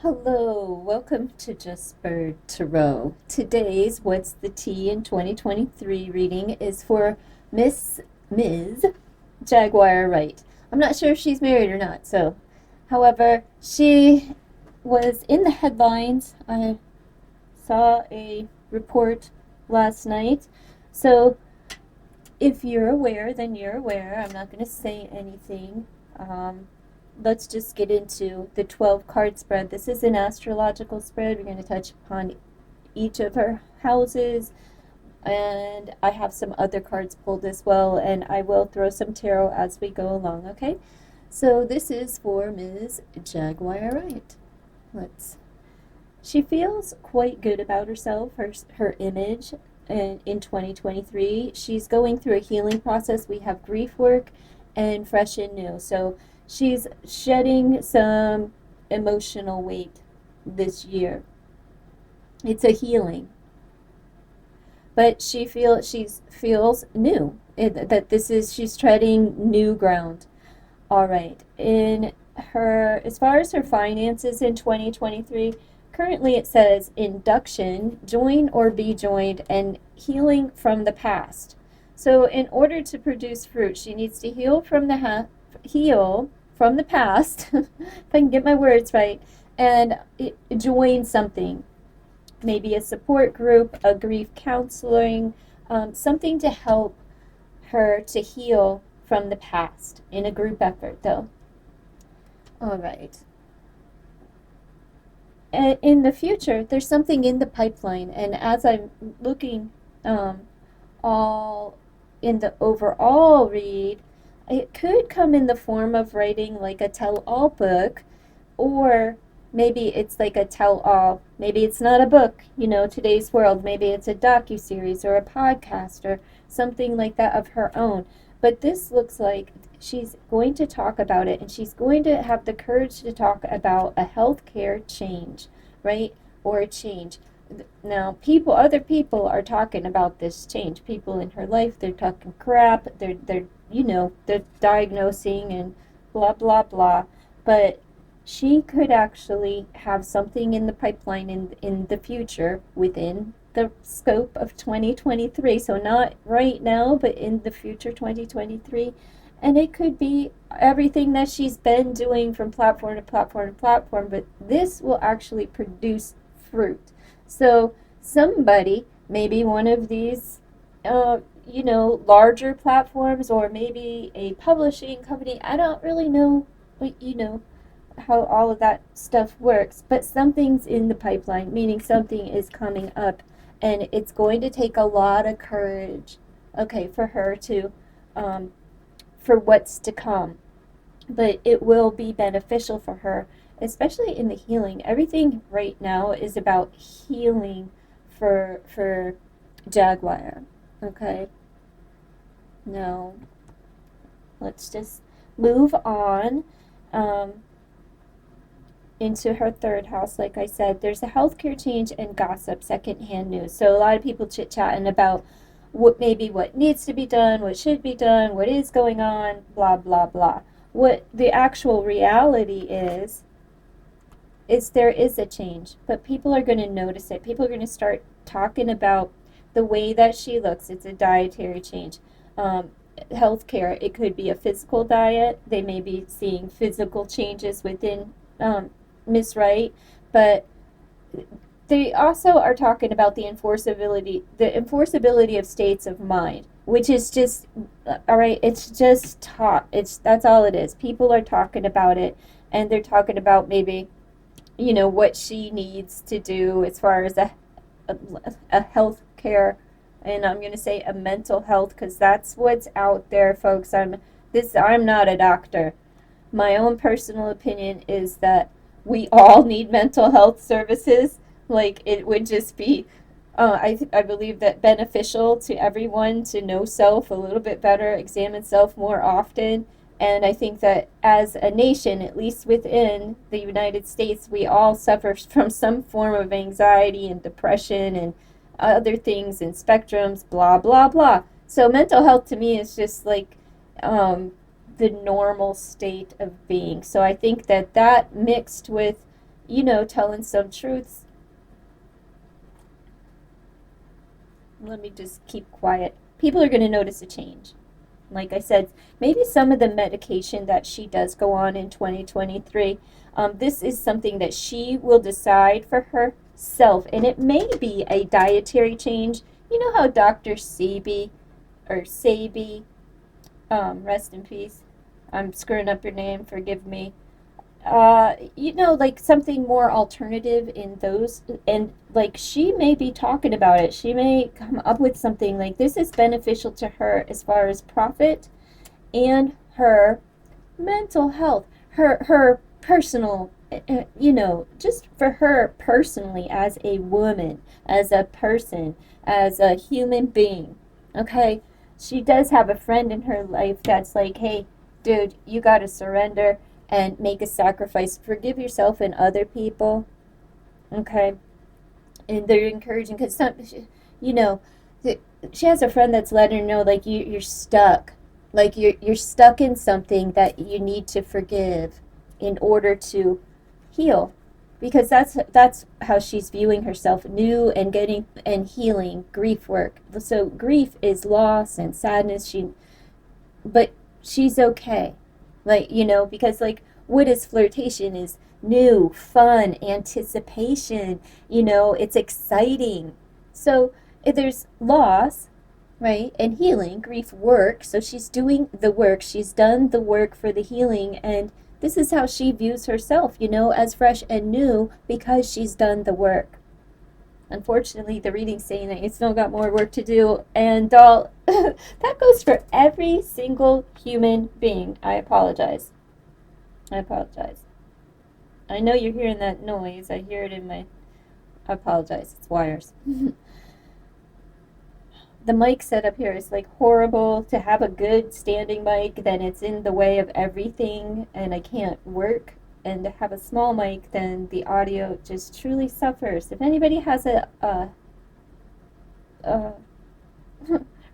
Hello, welcome to Just Bird Tarot. Today's What's the Tea in 2023 reading is for Ms. Jaguar Wright. I'm not sure if she's married or not, however, she was in the headlines. I saw a report last night. So, if you're aware, then you're aware. I'm not going to say anything. Um, let's just get into the 12 card spread. This is an astrological spread. We're going to touch upon each of her houses, and I have some other cards pulled as well, and I will throw some tarot as we go along, okay? So this is for Ms. Jaguar Wright. Let's She feels quite good about herself, her image in 2023. She's going through a healing process. We have grief work and fresh and new. So she's shedding some emotional weight this year. It's a healing. But she feels new. She's treading new ground. All right. As far as her finances in 2023, currently it says induction, join or be joined, and healing from the past. So in order to produce fruit, she needs to heal from the past, if I can get my words right, and join something, maybe a support group, a grief counseling, something to help her to heal from the past in a group effort, though. All right. In the future, there's something in the pipeline, and as I'm looking all in the overall read, it could come in the form of writing like a tell-all book, or maybe it's like a tell-all. Maybe it's not a book, today's world. Maybe it's a docu-series or a podcast or something like that of her own. But this looks like she's going to talk about it, and she's going to have the courage to talk about a healthcare change, right? Or a change. Now, other people are talking about this change. People in her life, they're talking crap. They're diagnosing and blah blah blah. But she could actually have something in the pipeline in the future within the scope of 2023. So not right now, but in the future 2023. And it could be everything that she's been doing from platform to platform to platform, but this will actually produce fruit. So somebody, maybe one of these, larger platforms, or maybe a publishing company, I don't really know, how all of that stuff works, but something's in the pipeline, meaning something is coming up, and it's going to take a lot of courage, okay, for her to, for what's to come. But it will be beneficial for her, especially in the healing. Everything right now is about healing for Jaguar. Okay. Now let's just move on. Um, into her third house. Like I said, there's a healthcare change and gossip, secondhand news. So a lot of people chit-chatting about what needs to be done, what should be done, what is going on, blah blah blah. What the actual reality is there is a change, but people are going to notice it. People are going to start talking about the way that she looks. It's a dietary change. Healthcare, it could be a physical diet. They may be seeing physical changes within Miss Wright, but they also are talking about the enforceability of states of mind, which is just all right. It's just talk. That's all it is. People are talking about it, and they're talking about maybe what she needs to do as far as a health care, and I'm going to say a mental health, because that's what's out there, folks. I'm not a doctor. My own personal opinion is that we all need mental health services. Like, it would just be, I believe that beneficial to everyone to know self a little bit better, examine self more often. And I think that as a nation, at least within the United States, we all suffer from some form of anxiety and depression and other things and spectrums, blah, blah, blah. So mental health to me is just like, the normal state of being. So I think that mixed with, telling some truths. Let me just keep quiet. People are going to notice a change. Like I said, maybe some of the medication that she does go on in 2023, this is something that she will decide for herself. And it may be a dietary change. You know how Dr. Sabi, rest in peace. I'm screwing up your name, forgive me. Like something more alternative in those, and like she may be talking about it. She may come up with something like this is beneficial to her as far as profit and her mental health, her personal, just for her personally as a woman, as a person, as a human being. Okay, she does have a friend in her life that's like, hey, dude, you got to surrender and make a sacrifice. Forgive yourself and other people. Okay, and they're encouraging because you know, she has a friend that's letting her know like you're stuck, like you're stuck in something that you need to forgive in order to heal, because that's how she's viewing herself, new and getting and healing grief work. So grief is loss and sadness. But she's okay, like because like what is flirtation is new, fun, anticipation, it's exciting. So if there's loss, right, and healing, grief work, so she's doing the work, she's done the work for the healing, and this is how she views herself, as fresh and new because she's done the work. Unfortunately, the reading's saying that you still got more work to do, and that goes for every single human being. I apologize. I know you're hearing that noise. I hear it in my... I apologize. It's wires. The mic setup here is like horrible. To have a good standing mic, then it's in the way of everything, and I can't work. And to have a small mic, then the audio just truly suffers. If anybody has a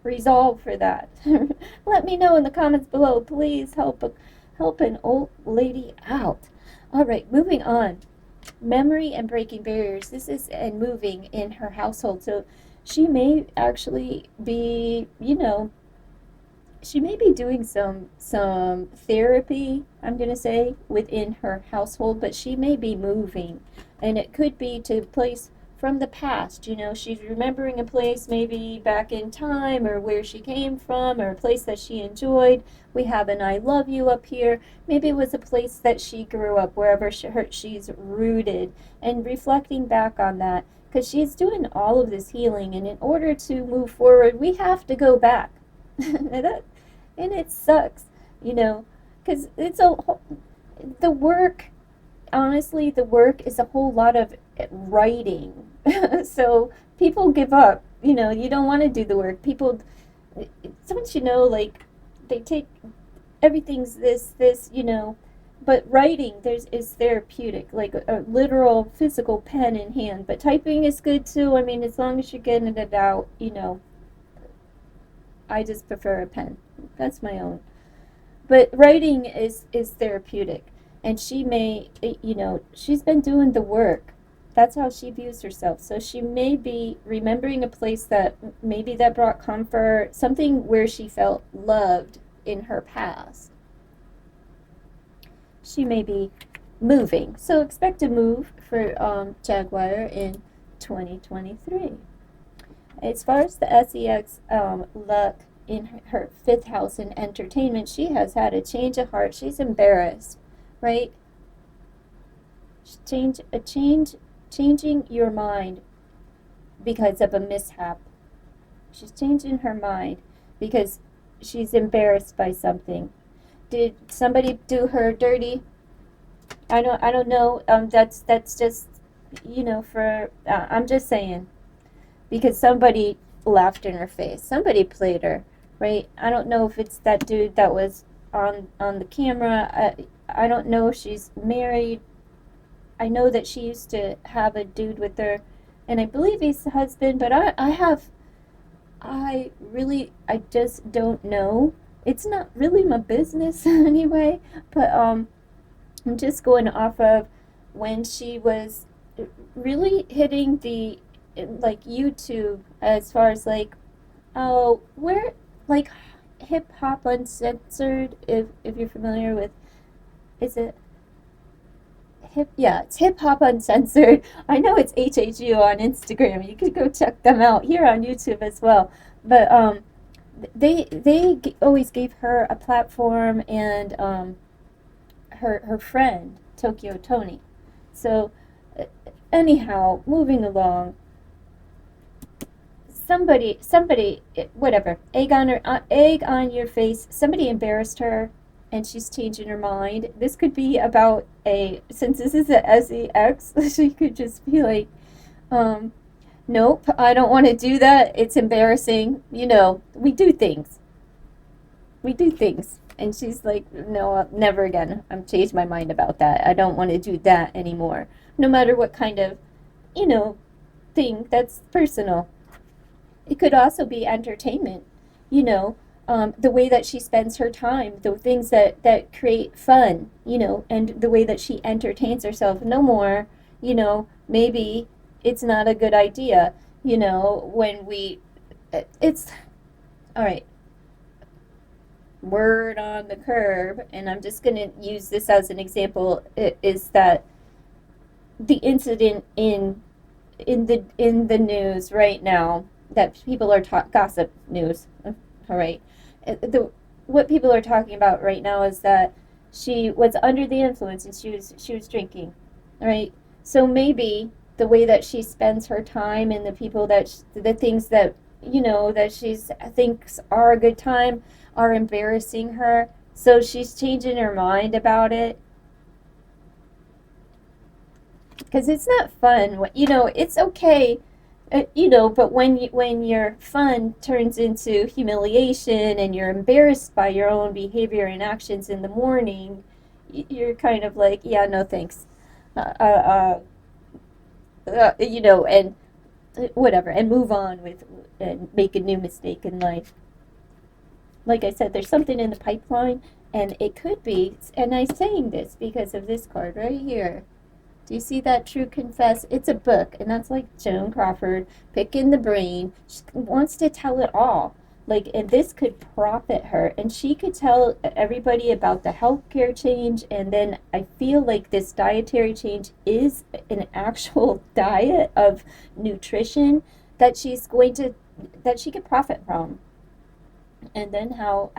resolve for that, let me know in the comments below. Please help an old lady out. All right, moving on. Memory and breaking barriers. This is and moving in her household. So she may actually be, she may be doing some therapy, I'm going to say, within her household, but she may be moving, and it could be to a place from the past. She's remembering a place maybe back in time, or where she came from, or a place that she enjoyed. We have an I love you up here. Maybe it was a place that she grew up, wherever she's rooted, and reflecting back on that, because she's doing all of this healing, and in order to move forward, we have to go back. And it sucks, because the work, honestly, the work is a whole lot of writing. So people give up, you don't want to do the work. People, don't like, they take, everything's this, but writing is therapeutic, like a literal physical pen in hand. But typing is good too. I mean, as long as you're getting it out, I just prefer a pen. That's my own. But writing is therapeutic. And she may, she's been doing the work. That's how she views herself. So she may be remembering a place that maybe that brought comfort, something where she felt loved in her past. She may be moving. So expect a move for Jaguar in 2023. As far as the SEX luck in her fifth house in entertainment, she has had a change of heart. She's embarrassed, right? Changing your mind because of a mishap. She's changing her mind because she's embarrassed by something. Did somebody do her dirty? I don't know. That's just, for I'm just saying, because somebody laughed in her face. Somebody played her, right? I don't know if it's that dude that was on the camera. I don't know if she's married. I know that she used to have a dude with her, and I believe he's the husband, but I just don't know. It's not really my business anyway, but I'm just going off of when she was really hitting the like YouTube as far as like, oh, where like hip hop uncensored, if you're familiar with, is it it's hip hop uncensored. I know it's HHU on Instagram. You could go check them out here on YouTube as well. But they always gave her a platform, and her friend Tokyo Tony. So anyhow, moving along. Somebody, whatever, egg on your face. Somebody embarrassed her, and she's changing her mind. This could be about since this is a SEX, she could just be like, nope, I don't want to do that. It's embarrassing. We do things. And she's like, no, never again. I'm changed my mind about that. I don't want to do that anymore. No matter what kind of, thing that's personal. It could also be entertainment, the way that she spends her time, the things that create fun, and the way that she entertains herself. No more, maybe it's not a good idea, it's, all right, word on the curb, and I'm just going to use this as an example, is that the incident in the news right now, that people are gossip news, all right. What people are talking about right now is that she was under the influence and she was drinking, all right. So maybe the way that she spends her time and the people the things that that she thinks are a good time are embarrassing her. So she's changing her mind about it. Because it's not fun. It's okay. But when your fun turns into humiliation and you're embarrassed by your own behavior and actions in the morning, you're kind of like, yeah, no thanks, and whatever, and move on and make a new mistake in life. Like I said, there's something in the pipeline, and it could be, and I'm saying this because of this card right here. Do you see that? True Confess. It's a book, and that's like Joan Crawford picking the brain. She wants to tell it all. And this could profit her, and she could tell everybody about the healthcare change, and then I feel like this dietary change is an actual diet of nutrition that she could profit from. And then how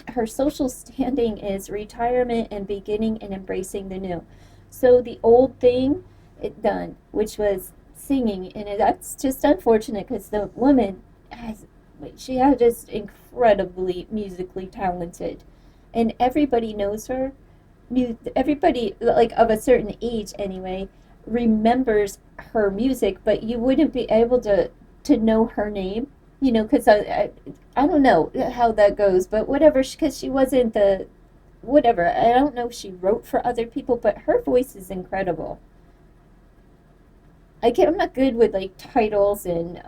her social standing is retirement and beginning and embracing the new. So the old thing, it done, which was singing, and that's just unfortunate because the woman she is just incredibly musically talented, and everybody knows her. Everybody, like of a certain age anyway, remembers her music, but you wouldn't be able to know her name, because I don't know how that goes, but whatever, because she wasn't whatever. I don't know if she wrote for other people, but her voice is incredible. I'm not good with like titles and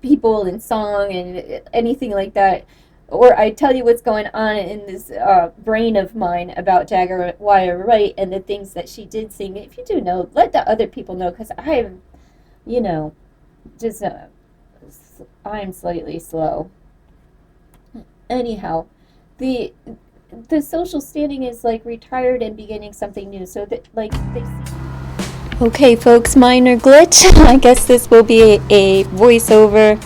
people and song and anything like that. Or I tell you what's going on in this brain of mine about Jaguar Wright and the things that she did sing. If you do know, let the other people know, because I'm, just I'm slightly slow. Anyhow, the social standing is like retired and beginning something new. So that they see. Okay, folks, minor glitch. I guess this will be a voiceover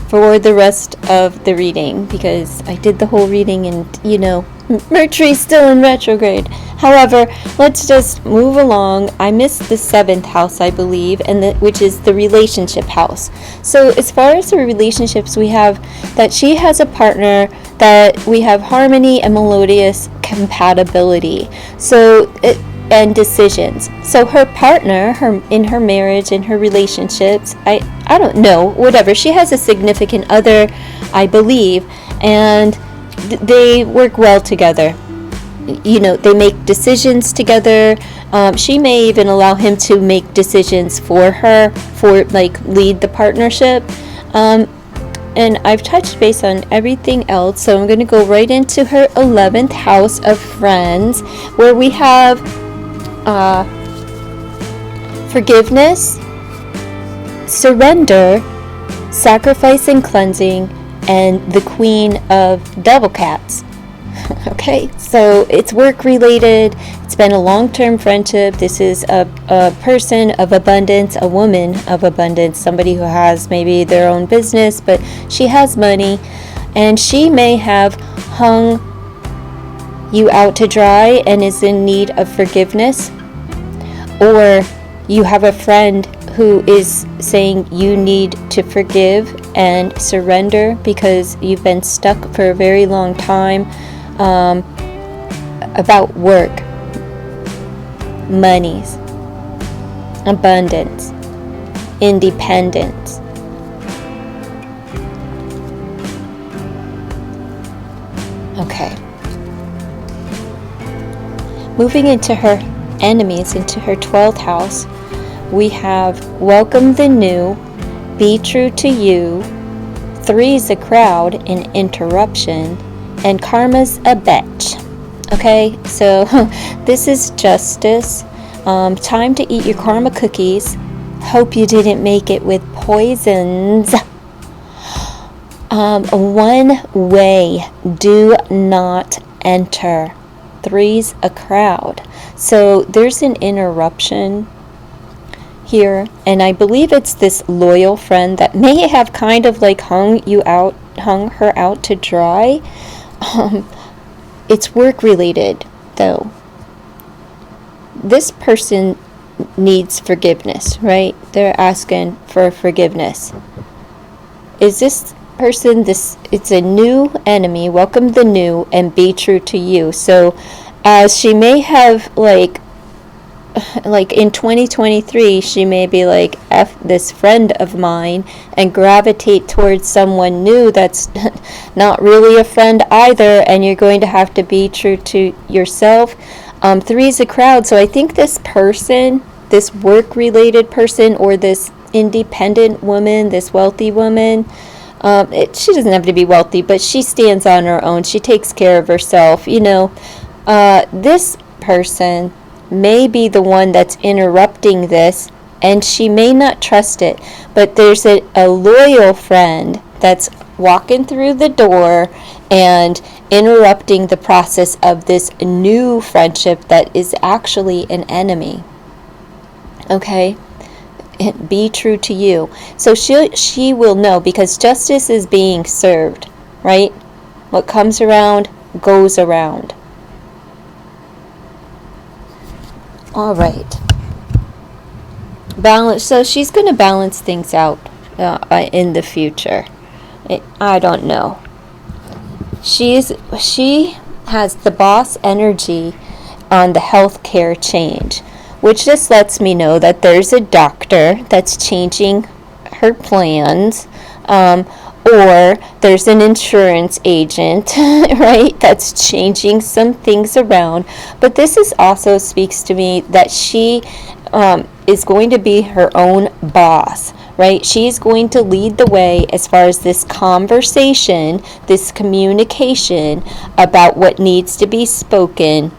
for the rest of the reading, because I did the whole reading and Mercury's still in retrograde. However, let's just move along. I missed the 7th house, I believe, which is the relationship house. So as far as the relationships, we have that she has a partner, that we have harmony and melodious compatibility. And decisions. So her partner, in her marriage, in her relationships, I don't know, whatever. She has a significant other, I believe, and they work well together. They make decisions together. She may even allow him to make decisions for her, lead the partnership. And I've touched base on everything else, so I'm going to go right into her 11th house of friends, where we have forgiveness, surrender, sacrifice and cleansing, and the Queen of Devil Cats. Okay, so it's work related. It's been a long-term friendship. This is a person of abundance, a woman of abundance, somebody who has maybe their own business, but she has money, and she may have hung you out to dry and is in need of forgiveness, or you have a friend who is saying you need to forgive and surrender because you've been stuck for a very long time about work, monies, abundance, independence. Okay. Moving into her enemies, into her 12th house, we have welcome the new, be true to you, three's a crowd, an interruption, and karma's a bitch. Okay, so this is justice. Time to eat your karma cookies. Hope you didn't make it with poisons. One way, do not enter. Three's a crowd. So there's an interruption here, and I believe it's this loyal friend that may have kind of like hung her out to dry. It's work related though. This person needs forgiveness, right? They're asking for forgiveness. Is this person, it's a new enemy, welcome the new, and be true to you. So as she may have like in 2023, she may be like, F this friend of mine, and gravitate towards someone new that's not really a friend either, and you're going to have to be true to yourself. Three's a crowd, so I think this person, this work-related person, or this independent woman, this wealthy woman, she doesn't have to be wealthy, but she stands on her own. She takes care of herself. This person may be the one that's interrupting this, and she may not trust it, but there's a loyal friend that's walking through the door and interrupting the process of this new friendship that is actually an enemy. Okay? Be true to you. So she will know, because justice is being served, right? What comes around goes around. All right. Balance. So she's going to balance things out in the future. I don't know. She has the boss energy on the healthcare change, which just lets me know that there's a doctor that's changing her plans, or there's an insurance agent, right, that's changing some things around. But this also speaks to me that she is going to be her own boss, right? She's going to lead the way as far as this conversation, this communication about what needs to be spoken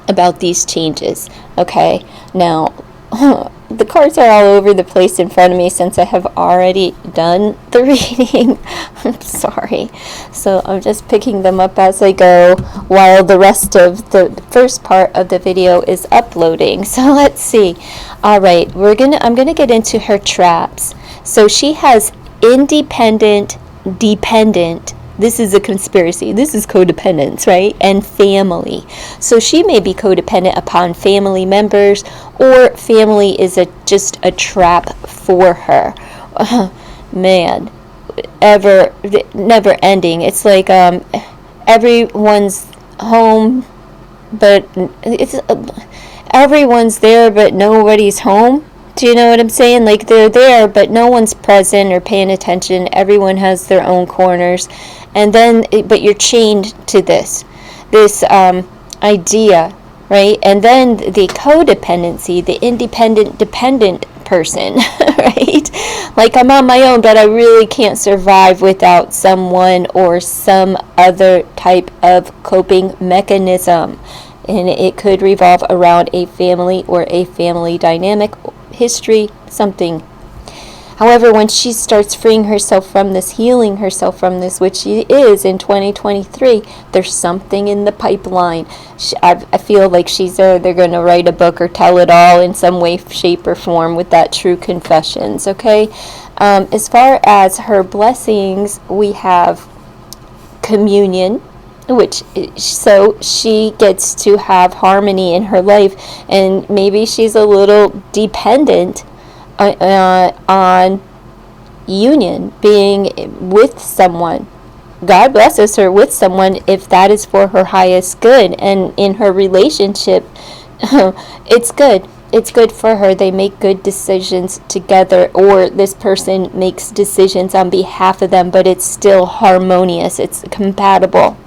about these changes. Okay, now the cards are all over the place in front of me since I have already done the reading. I'm sorry. So I'm just picking them up as I go while the rest of the first part of the video is uploading. So let's see. All right, I'm gonna get into her traps. So she has independent, dependent. This is a conspiracy. This is codependence, right? And family. So she may be codependent upon family members, or family is just a trap for her. Man, never ending. It's like everyone's home, but everyone's there, but nobody's home. Do you know what I'm saying? Like, they're there, but no one's present or paying attention. Everyone has their own corners. And then, but you're chained to this idea, right? And then the codependency, the independent, dependent person, right? Like, I'm on my own, but I really can't survive without someone or some other type of coping mechanism. and it could revolve around a family or a family dynamic, history, something. However, when she starts freeing herself from this, healing herself from this, which she is in 2023, there's something in the pipeline. I feel like they're going to write a book or tell it all in some way, shape, or form with that True Confessions, okay? As far as her blessings, we have communion, so she gets to have harmony in her life, and maybe she's a little dependent on union, being with someone. God blesses her with someone if that is for her highest good, and in her relationship, it's good. It's good for her. They make good decisions together, or this person makes decisions on behalf of them, but it's still harmonious. It's compatible.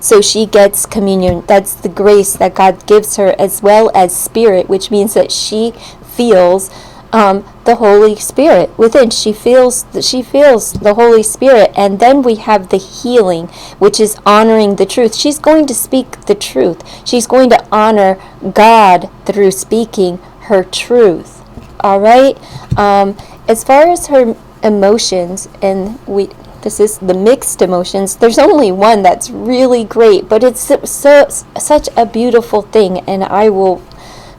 So she gets communion. That's the grace that God gives her, as well as spirit, which means that she feels the Holy Spirit within. She feels the Holy Spirit. And then we have the healing, which is honoring the truth. She's going to speak the truth. She's going to honor God through speaking her truth. All right. As far as her emotions, and this is the mixed emotions. There's only one that's really great, but it's such a beautiful thing, and I will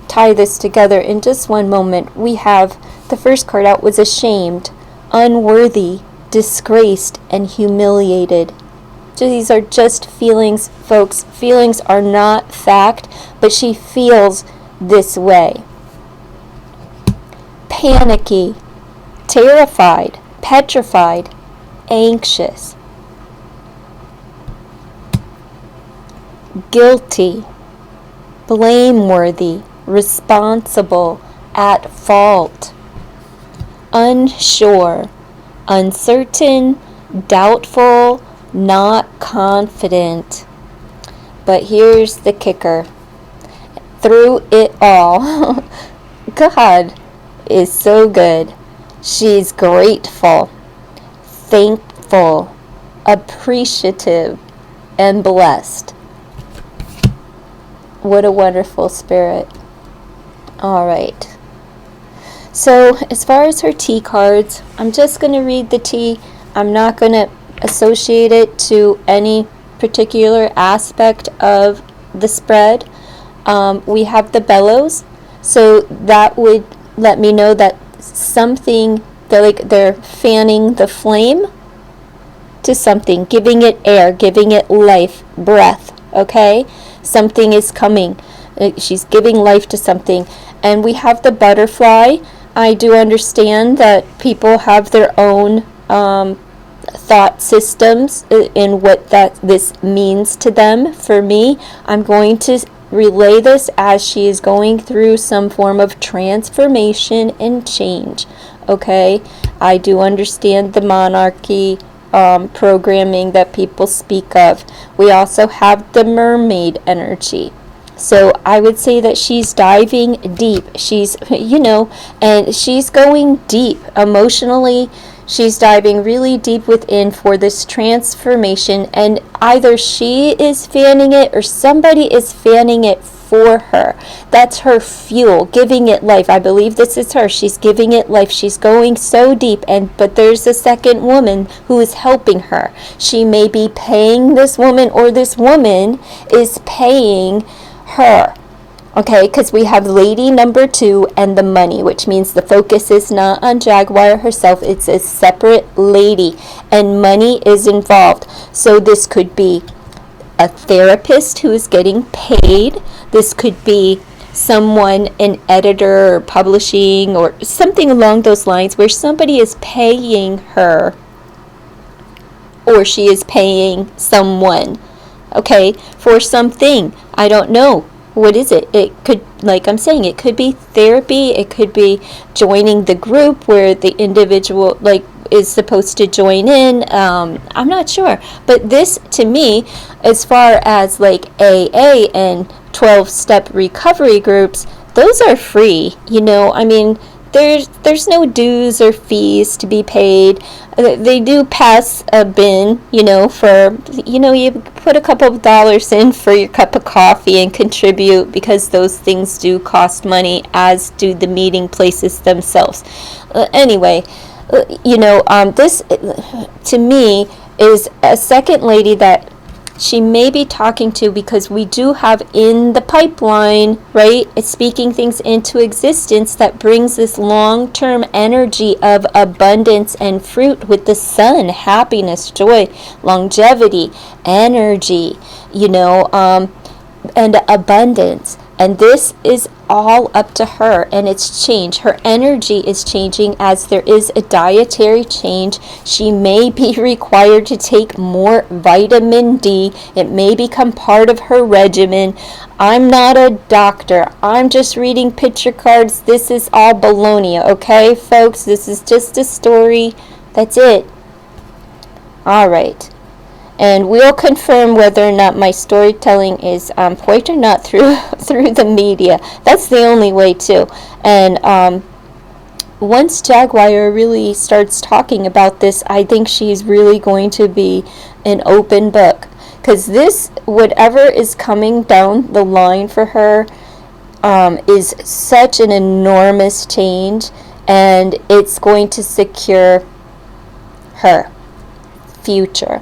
tie this together in just one moment. We have the first card out was ashamed, unworthy, disgraced, and humiliated. These are just feelings, folks. Feelings are not fact, but she feels this way. Panicky, terrified, petrified, anxious, guilty, blameworthy, responsible, at fault, unsure, uncertain, doubtful, not confident. But here's the kicker. Through it all, God is so good. She's grateful, thankful, appreciative, and blessed. What a wonderful spirit. All right. So as far as her T cards, I'm just going to read the T. I'm not going to associate it to any particular aspect of the spread. We have the bellows. So that would let me know that something, they're fanning the flame to something, giving it air, giving it life, breath, okay? Something is coming. She's giving life to something. And we have the butterfly. I do understand that people have their own thought systems in what this means to them. For me, I'm going to relay this as she is going through some form of transformation and change. Okay? I do understand the monarchy programming that people speak of. We also have the mermaid energy. So I would say that she's diving deep. She's, and she's going deep emotionally. She's diving really deep within for this transformation, and either she is fanning it or somebody is fanning it for her. That's her fuel, giving it life. I believe this is her. She's giving it life. She's going so deep, but there's a second woman who is helping her. She may be paying this woman, or this woman is paying her. Okay, because we have lady number 2 and the money, which means the focus is not on Jaguar herself. It's a separate lady, and money is involved. So this could be a therapist who is getting paid. This could be someone, an editor or publishing or something along those lines, where somebody is paying her, or she is paying someone, okay, for something. I don't know. What is it? It could, like I'm saying, it could be therapy. It could be joining the group where the individual, is supposed to join in. I'm not sure. But this, to me, as far as AA and 12-step recovery groups, those are free. there's no dues or fees to be paid. They do pass a bin, for, you put a couple of dollars in for your cup of coffee and contribute, because those things do cost money, as do the meeting places themselves. Anyway, this to me is a second lady that she may be talking to, because we do have in the pipeline, right? It's speaking things into existence that brings this long-term energy of abundance and fruit with the sun, happiness, joy, longevity, energy, and abundance. And this is all up to her, and it's change. Her energy is changing as there is a dietary change. She may be required to take more vitamin D. It may become part of her regimen. I'm not a doctor. I'm just reading picture cards. This is all baloney, okay, folks? This is just a story. That's it. All right. And we'll confirm whether or not my storytelling is on point or not through the media. That's the only way too. And once Jaguar really starts talking about this, I think she's really going to be an open book. Because this, whatever is coming down the line for her, is such an enormous change, and it's going to secure her future.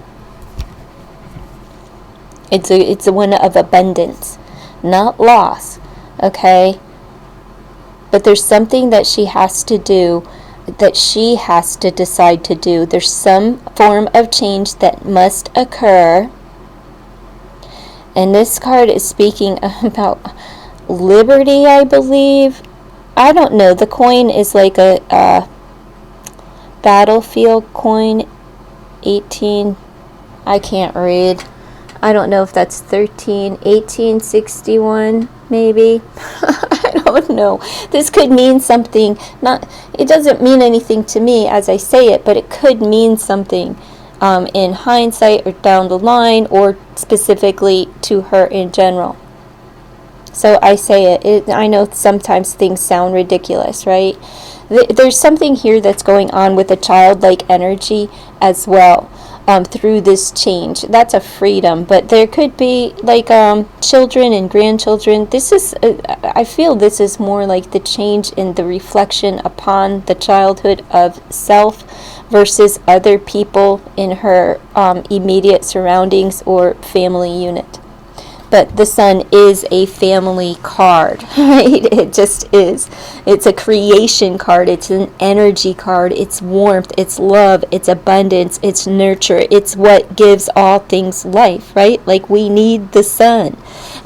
It's a one of abundance, not loss, okay? But there's something that she has to do, that she has to decide to do. There's some form of change that must occur. And this card is speaking about liberty, I believe. I don't know. The coin is like a battlefield coin, 18. I can't read. I don't know if that's 1861, maybe. I don't know. This could mean something. It doesn't mean anything to me as I say it, but it could mean something in hindsight or down the line, or specifically to her in general. So I say it. I know sometimes things sound ridiculous, right? There's something here that's going on with a childlike energy as well. Through this change. That's a freedom, but there could be like children and grandchildren. This is I feel this is more like the change in the reflection upon the childhood of self versus other people in her immediate surroundings or family unit. But the sun is a family card, right? It just is. It's a creation card. It's an energy card. It's warmth. It's love. It's abundance. It's nurture. It's what gives all things life, right? Like we need the sun.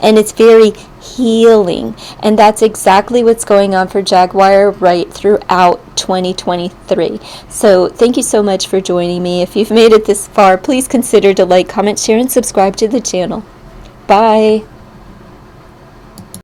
And it's very healing. And that's exactly what's going on for Jaguar Wright throughout 2023. So thank you so much for joining me. If you've made it this far, please consider to like, comment, share, and subscribe to the channel. Bye.